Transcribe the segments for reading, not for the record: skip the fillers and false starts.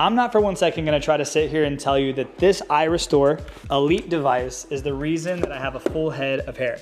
I'm not for one second gonna try to sit here and tell you that this iRESTORE Elite device is the reason that I have a full head of hair.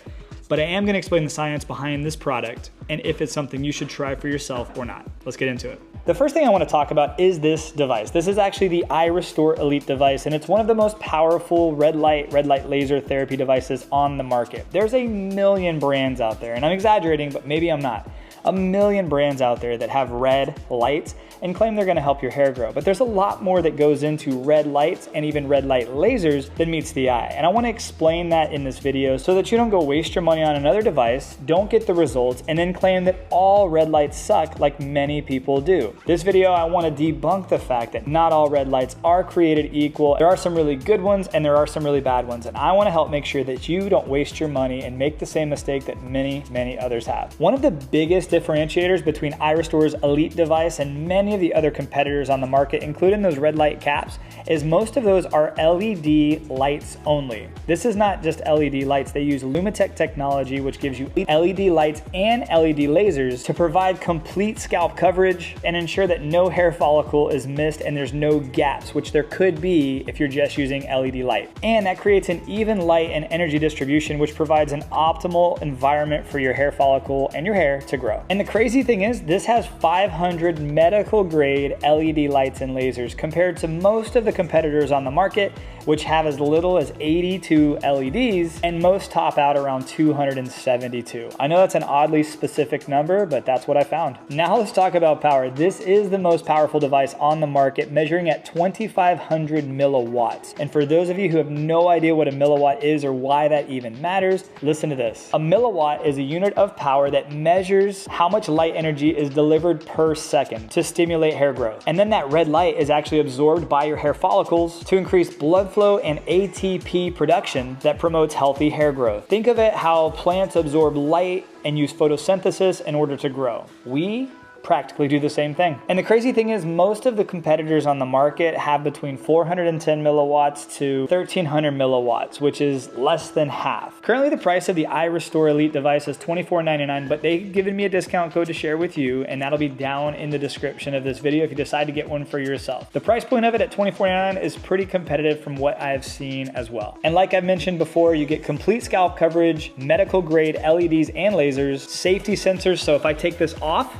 But I am gonna explain the science behind this product and if it's something you should try for yourself or not. Let's get into it. The first thing I wanna talk about is this device. This is actually the iRESTORE Elite device, and it's one of the most powerful red light laser therapy devices on the market. There's a million brands out there, and I'm exaggerating, but maybe I'm not. A million brands out there that have red lights and claim they're gonna help your hair grow. But there's a lot more that goes into red lights and even red light lasers than meets the eye. And I wanna explain that in this video so that you don't go waste your money on another device, don't get the results, and then claim that all red lights suck like many people do. This video, I wanna debunk the fact that not all red lights are created equal. There are some really good ones and there are some really bad ones. And I wanna help make sure that you don't waste your money and make the same mistake that many, many others have. One of the biggest differentiators between iRESTORE's Elite device and many of the other competitors on the market, including those red light caps, is most of those are LED lights only. This is not just LED lights. They use Lumitech technology, which gives you LED lights and LED lasers to provide complete scalp coverage and ensure that no hair follicle is missed and there's no gaps, which there could be if you're just using LED light. And that creates an even light and energy distribution, which provides an optimal environment for your hair follicle and your hair to grow. And the crazy thing is, this has 500 medical grade LED lights and lasers compared to most of the competitors on the market, which have as little as 82 LEDs, and most top out around 272. I know that's an oddly specific number, but that's what I found. Now let's talk about power. This is the most powerful device on the market, measuring at 2,500 milliwatts. And for those of you who have no idea what a milliwatt is or why that even matters, listen to this. A milliwatt is a unit of power that measures how much light energy is delivered per second to stimulate hair growth. And then that red light is actually absorbed by your hair follicles to increase blood flow and ATP production that promotes healthy hair growth. Think of it how plants absorb light and use photosynthesis in order to grow. We practically do the same thing. And the crazy thing is, most of the competitors on the market have between 410 milliwatts to 1300 milliwatts, which is less than half. Currently, the price of the iRESTORE Elite device is $24.99, but they've given me a discount code to share with you, and that'll be down in the description of this video if you decide to get one for yourself. The price point of it at $24.99 is pretty competitive from what I've seen as well. And like I mentioned before, you get complete scalp coverage, medical grade LEDs and lasers, safety sensors, so if I take this off,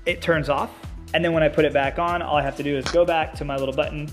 it turns off. And then when I put it back on, all I have to do is go back to my little button,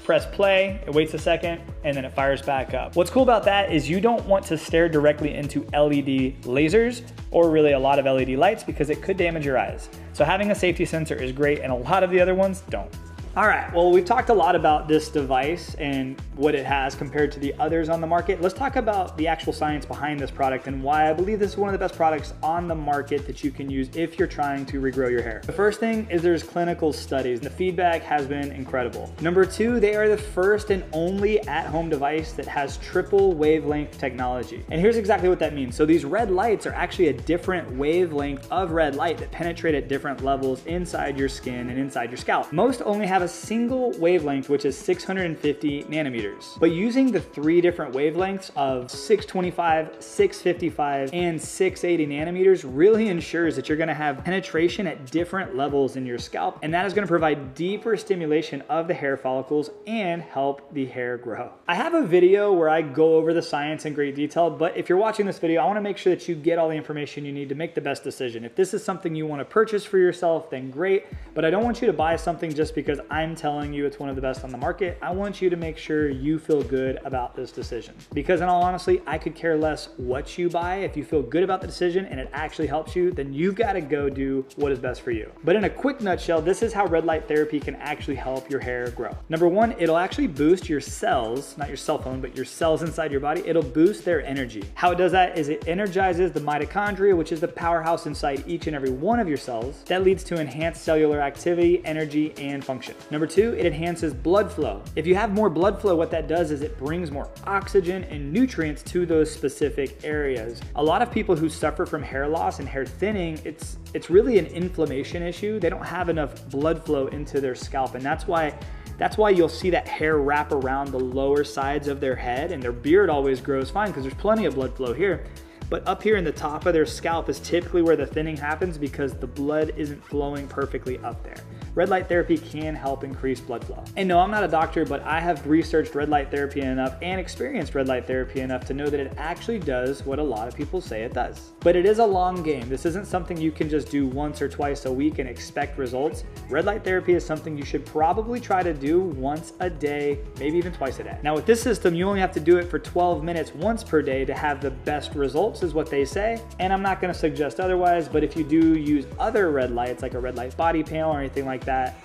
press play, it waits a second, and then it fires back up. What's cool about that is you don't want to stare directly into LED lasers or really a lot of LED lights because it could damage your eyes. So having a safety sensor is great, and a lot of the other ones don't. All right, well, we've talked a lot about this device and what it has compared to the others on the market. Let's talk about the actual science behind this product and why I believe this is one of the best products on the market that you can use if you're trying to regrow your hair. The first thing is there's clinical studies. The feedback has been incredible. Number two, they are the first and only at-home device that has triple wavelength technology. And here's exactly what that means. So these red lights are actually a different wavelength of red light that penetrate at different levels inside your skin and inside your scalp. Most only have a single wavelength, which is 650 nanometers. But using the three different wavelengths of 625, 655, and 680 nanometers really ensures that you're gonna have penetration at different levels in your scalp, and that is gonna provide deeper stimulation of the hair follicles and help the hair grow. I have a video where I go over the science in great detail, but if you're watching this video, I wanna make sure that you get all the information you need to make the best decision. If this is something you wanna purchase for yourself, then great, but I don't want you to buy something just because I'm telling you it's one of the best on the market. I want you to make sure you feel good about this decision. Because in all honesty, I could care less what you buy. If you feel good about the decision and it actually helps you, then you've got to go do what is best for you. But in a quick nutshell, this is how red light therapy can actually help your hair grow. Number one, it'll actually boost your cells, not your cell phone, but your cells inside your body. It'll boost their energy. How it does that is it energizes the mitochondria, which is the powerhouse inside each and every one of your cells. That leads to enhanced cellular activity, energy, and function. Number two, it enhances blood flow. If you have more blood flow, what that does is it brings more oxygen and nutrients to those specific areas. A lot of people who suffer from hair loss and hair thinning, it's really an inflammation issue. They don't have enough blood flow into their scalp, and that's why you'll see that hair wrap around the lower sides of their head, and their beard always grows fine because there's plenty of blood flow here. But up here in the top of their scalp is typically where the thinning happens because the blood isn't flowing perfectly up there. red light therapy can help increase blood flow. And no, I'm not a doctor, but I have researched red light therapy enough and experienced red light therapy enough to know that it actually does what a lot of people say it does. But it is a long game. This isn't something you can just do once or twice a week and expect results. Red light therapy is something you should probably try to do once a day, maybe even twice a day. Now with this system, you only have to do it for 12 minutes once per day to have the best results is what they say. And I'm not gonna suggest otherwise, but if you do use other red lights, like a red light body panel or anything like that,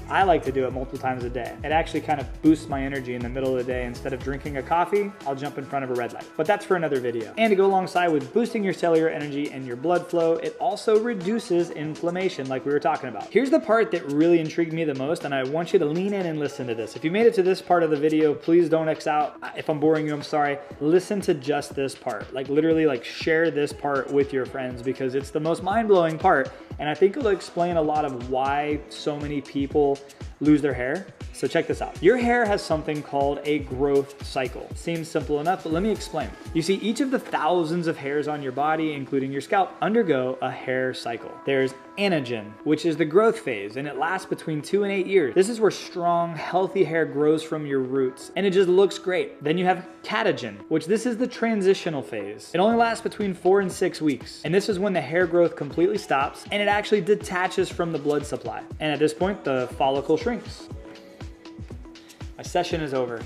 I like to do it multiple times a day. It actually kind of boosts my energy in the middle of the day. Instead of drinking a coffee, I'll jump in front of a red light. But that's for another video. And to go alongside with boosting your cellular energy and your blood flow, it also reduces inflammation like we were talking about. Here's the part that really intrigued me the most, and I want you to lean in and listen to this. If you made it to this part of the video, please don't X out. If I'm boring you, I'm sorry. Listen to just this part. Like literally like share this part with your friends because it's the most mind-blowing part. And I think it'll explain a lot of why so many people lose their hair. So check this out. Your hair has something called a growth cycle. Seems simple enough, but let me explain. You see, each of the thousands of hairs on your body, including your scalp, undergo a hair cycle. There's anagen, which is the growth phase, and it lasts between 2 and 8 years. This is where strong, healthy hair grows from your roots, and it just looks great. Then you have catagen, which this is the transitional phase. It only lasts between 4 and 6 weeks, and this is when the hair growth completely stops, and it actually detaches from the blood supply. And at this point, the follicle shrinks. My session is over.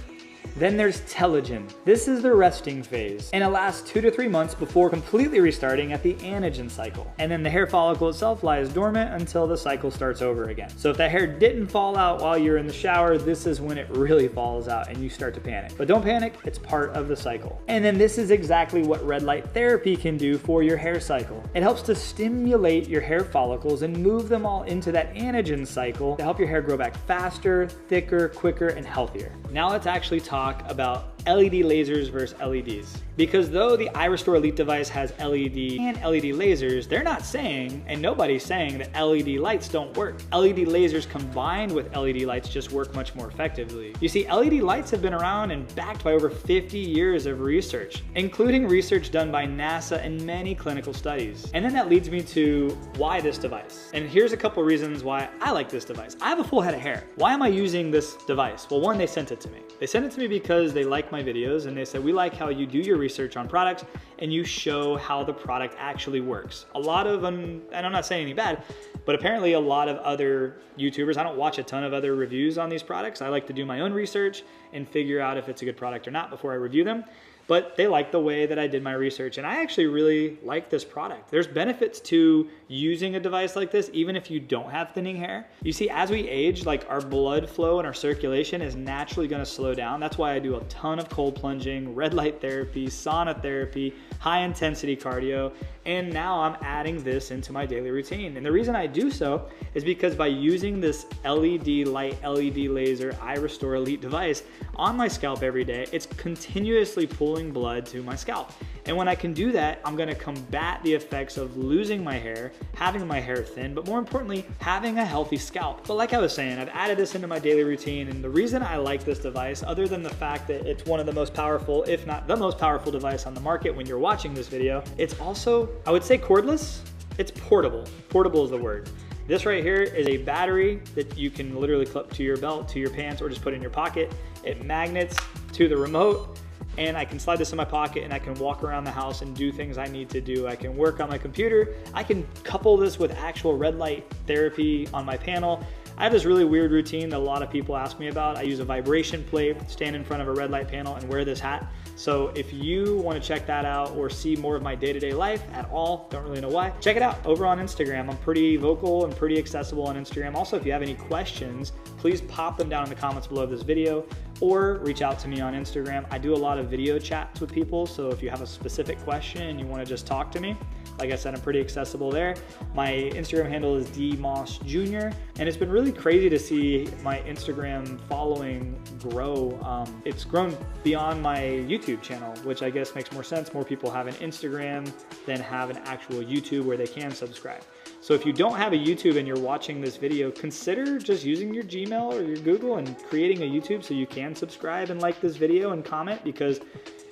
Then there's telogen. This is the resting phase, and it lasts 2 to 3 months before completely restarting at the anagen cycle. And then the hair follicle itself lies dormant until the cycle starts over again. So if that hair didn't fall out while you're in the shower, this is when it really falls out and you start to panic. But don't panic, it's part of the cycle. And then this is exactly what red light therapy can do for your hair cycle. It helps to stimulate your hair follicles and move them all into that anagen cycle to help your hair grow back faster, thicker, quicker, and healthier. Now let's actually talk about LED lasers versus LEDs. Because though the iRESTORE Elite device has LED and LED lasers, they're not saying, and nobody's saying, that LED lights don't work. LED lasers combined with LED lights just work much more effectively. You see, LED lights have been around and backed by over 50 years of research, including research done by NASA and many clinical studies. And then that leads me to why this device. And here's a couple reasons why I like this device. I have a full head of hair. Why am I using this device? Well, one, they sent it to me. They sent it to me because they like my videos and they said, we like how you do your research on products and you show how the product actually works. A lot of them, and I'm not saying any bad, but apparently a lot of other YouTubers, I don't watch a ton of other reviews on these products. I like to do my own research and figure out if it's a good product or not before I review them. But they like the way that I did my research, and I actually really like this product. There's benefits to using a device like this, even if you don't have thinning hair. You see, as we age, like our blood flow and our circulation is naturally gonna slow down. That's why I do a ton of cold plunging, red light therapy, sauna therapy, high intensity cardio, and now I'm adding this into my daily routine. And the reason I do so is because by using this LED light, LED laser, iRESTORE Elite device on my scalp every day, it's continuously pulling blood to my scalp. And when I can do that, I'm gonna combat the effects of losing my hair, having my hair thin, but more importantly, having a healthy scalp. But like I was saying, I've added this into my daily routine, and the reason I like this device, other than the fact that it's one of the most powerful, if not the most powerful device on the market when you're watching this video, it's also, I would say cordless, it's portable. Portable is the word. This right here is a battery that you can literally clip to your belt, to your pants, or just put in your pocket. It magnets to the remote, and I can slide this in my pocket and I can walk around the house and do things I need to do. I can work on my computer. I can couple this with actual red light therapy on my panel. I have this really weird routine that a lot of people ask me about. I use a vibration plate, stand in front of a red light panel, and wear this hat. So if you want to check that out or see more of my day-to-day life at all, don't really know why, check it out over on Instagram. I'm pretty vocal and pretty accessible on Instagram. Also, if you have any questions, please pop them down in the comments below this video or reach out to me on Instagram. I do a lot of video chats with people, so if you have a specific question and you want to just talk to me, like I said, I'm pretty accessible there. My Instagram handle is dmossjr, and it's been really crazy to see my Instagram following grow. It's grown beyond my YouTube channel, which I guess makes more sense. More people have an Instagram than have an actual YouTube where they can subscribe. So if you don't have a YouTube and you're watching this video, consider just using your Gmail or your Google and creating a YouTube so you can subscribe and like this video and comment, because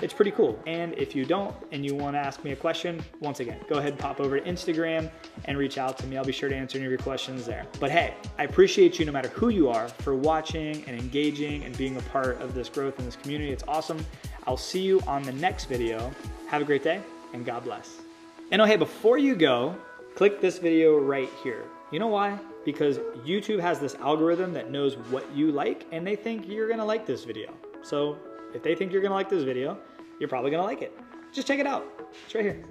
it's pretty cool. And if you don't and you want to ask me a question, once again, go ahead and pop over to Instagram and reach out to me. I'll be sure to answer any of your questions there. But hey, I appreciate you no matter who you are for watching and engaging and being a part of this growth in this community. It's awesome. I'll see you on the next video. Have a great day and God bless. And oh hey, before you go, click this video right here. You know why? Because YouTube has this algorithm that knows what you like and they think you're gonna like this video. So if they think you're gonna like this video, you're probably gonna like it. Just check it out. It's right here.